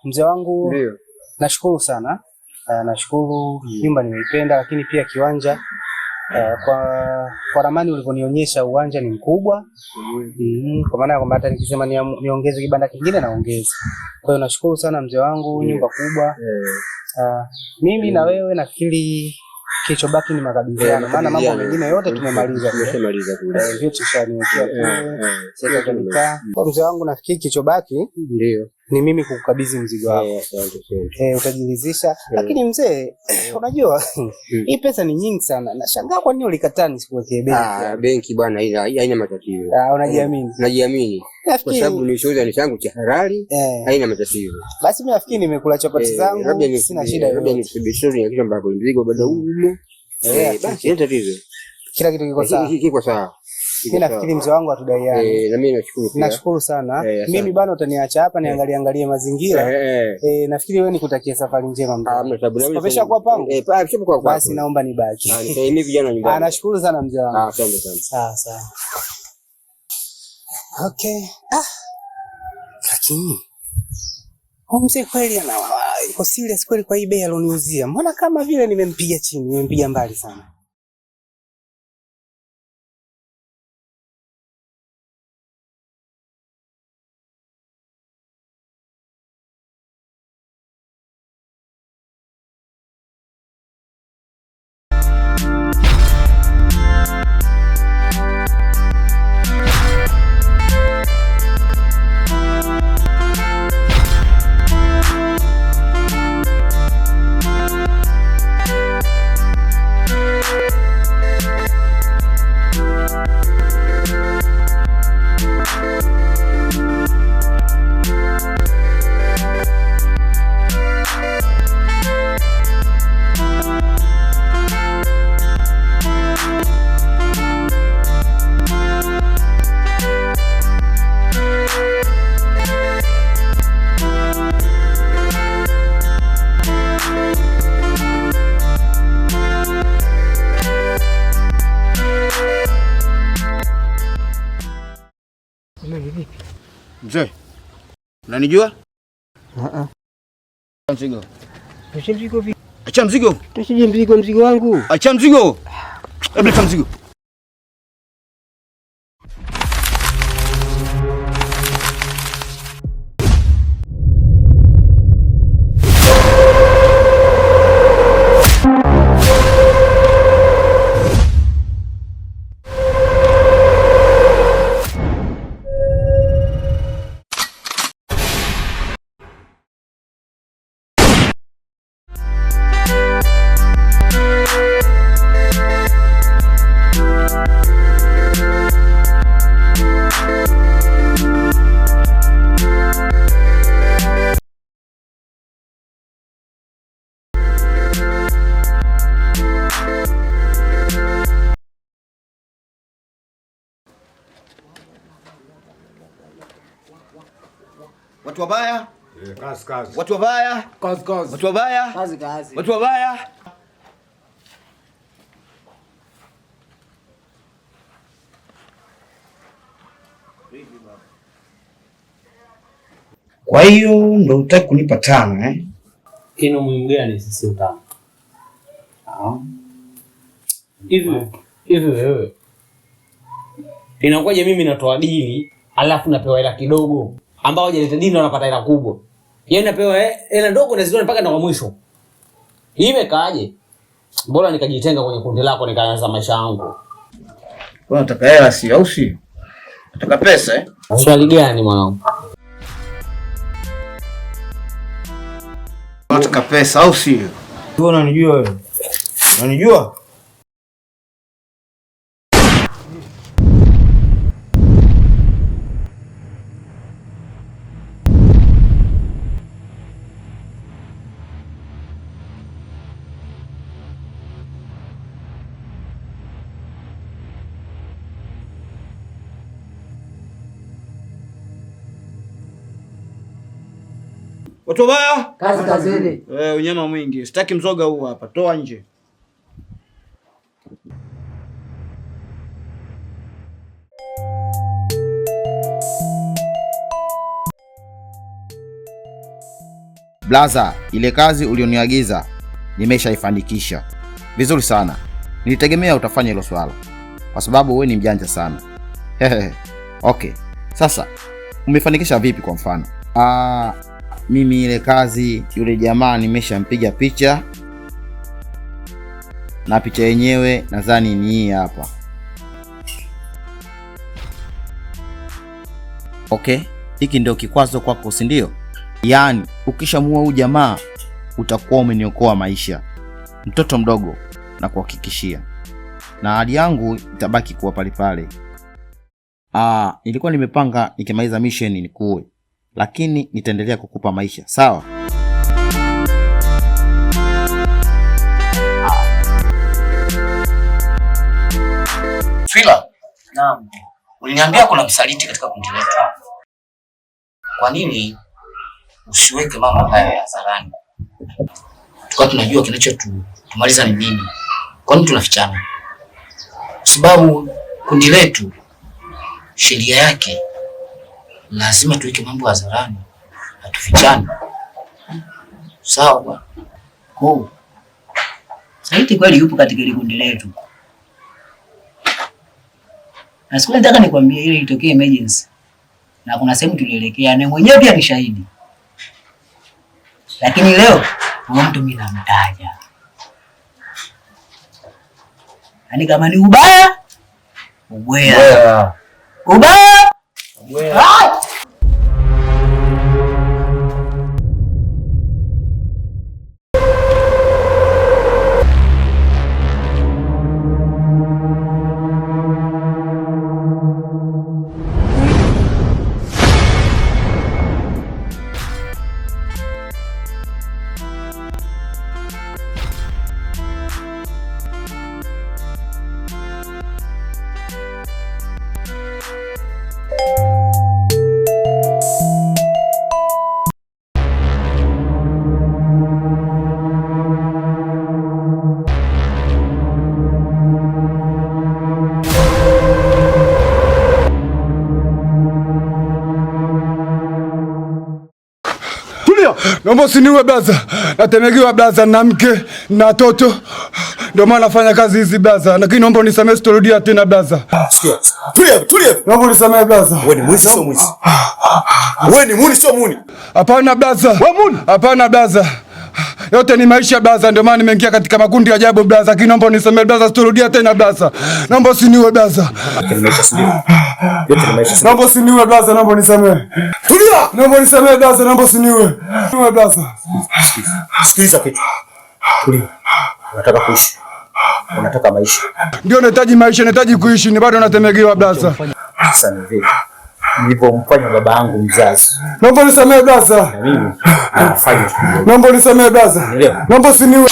Mzee wangu. Ndio. Nashukuru sana. Nashukuru nyumba nimeipenda, lakini pia kiwanja kwa ramani ulivyonionyesha uwanja ni mkubwa. Kwa maana kwamba hata nikisema niongeze kibanda kingine naongeza. Kwa hiyo nashukuru sana mzee wangu, nyumba kubwa. Mimi na wewe nafikiri kilichobaki ni makabidhiano, maana mambo mengine yote tumemaliza. Tumemaliza kule. Vitu tushaniwekea kule. Sasa tumekaa. Kwa mzee wangu nafikiri kilichobaki ndio ni mimi kukukabidhi mzigo wako. Utajiridhisha. Lakini mzee, unajua hii pesa ni nyingi sana. Nashangaa kwa nini ulikataa nisikuwekee benki. Benki bwana haina matatizo. Unajiamini? Najiamini. Kwa sababu ni shughuli ni changu cha halali, haina matatizo. Basi mimi nafikiri nimekula chapati zangu, sina shida yoyote. Labda nisubiri kitu ambacho mzigo bado umo. Basi ndio tatizo. Kila kitu kiko sawa. Kiko sawa. Mimi nafikiri mzee wangu atudaiane. Na mimi nashukuru. Nashukuru sana. Mimi bwana utaniacha hapa niangalie mazingira. Nafikiri wewe nikutakia safari njema mzee. Umesha kwa pango? Kwa. Basi naomba nibaki. Mimi vijana nyumbani. Nashukuru sana mzee wangu. Asante sana. Sawa. Okay. Lakini mzee kweli yuko serious kweli kwa hii bei aloniuzia. Mbona kama vile nimempiga chini, nimempiga mbali sana. Mzee, unanijua? Mzigo. Acha mzigo vipi? Acha mzigo. Tusije mzigo wangu. Acha mzigo. Hebu leta mzigo. Watu wabaya? Kazi. Watu wabaya? Kazi. Watu wabaya? Kazi. Watu wabaya? Kwa hiyo ndo utaki kunipa 5 Ina muhimu gani sisi utano? Hivi wewe. Inakuwaje mimi natoa dili, alafu napewa hela kidogo, ambao hajaleta dili wanapata hela kubwa. Yeye napewa hela ndogo na zidoni mpaka na kwa mwisho. Hii imekaaje? Bora nikajitenga kwenye kundi lako nikaanza maisha yangu. Wewe unataka hela si au si? Unataka pesa Swali gani mwanangu? Unataka pesa au si? Wewe unanijua wewe? Unanijua? Watu wabaya? Kazi. Unyama mwingi. Sitaki mzoga huu hapa. Toa nje. Blaza, ile kazi ulioniagiza nimeshaifanikisha. Vizuri sana. Nilitegemea utafanya hilo swala kwa sababu wewe ni mjanja sana. Okay. Sasa umefanikisha vipi kwa mfano? Mimi ile kazi yule jamaa nimeshampiga picha. Na picha yenyewe nadhani ni hii hapa. Okay, hiki ndio kikwazo kwako, si ndio? Yaani ukishamuua huyu jamaa utakuwa umeniokoa maisha. Mtoto mdogo na kuhakikishia. Na hali yangu itabaki kuwa pale pale. Nilikuwa nimepanga nikimaliza mission nikuue. Lakini nitaendelea kukupa maisha, sawa? Fila. Naam. Uliniambia kuna msaliti katika kundi letu. Kwa nini usiweke mambo haya hadharani? Tukao tunajua kinachotumaliza ni nini. Kwa nini tunafichana? Sababu kundi letu sheria yake lazima tuweke mambo hadharani. Hatufichani. Sawa bwana. Saiti kweli yupo katika ile kundi letu. Na siku nataka nikwambie ile ilitokea emergency. Na kuna sehemu tulielekea na mwenyewe pia ni shahidi. Lakini leo huyo mtu mimi namtaja. Yaani kama ni ubaya, ubaya. Ubaya. Ubaya. Naomba usiniue blaza. Natemegiwa blaza na mke na watoto. Ndio maana nafanya kazi hizi blaza. Lakini naomba unisamehe sitorudia tena blaza. Sikia. Tulia. Naomba unisamehe blaza. Wewe ni mwizi sio mwizi. Wewe ni muni sio muni. Hapana blaza. Wewe muni? Hapana blaza. Yote ni maisha blaza, ndio maana nimeingia katika makundi ya ajabu blaza. Lakini naomba unisamehe blaza, sitorudia tena blaza. Naomba usiniue blaza. Yote ni maisha sio. Yote ni maisha sio. Naomba usiniue blaza, naomba unisamehe. Tulia. Naomba unisamehe blaza, naomba usiniue. Niue blaza. Sikiliza kitu. Tulia. Unataka kuishi. Unataka maisha. Ndio nahitaji maisha, nahitaji kuishi, ni bado natemegiwa blaza. Sasa ni vipi? Nilipomfanya baba yangu mzazi. Naomba unisamehe blaza. Na mimi nafanya. Naomba unisamehe blaza. Naomba usiniue.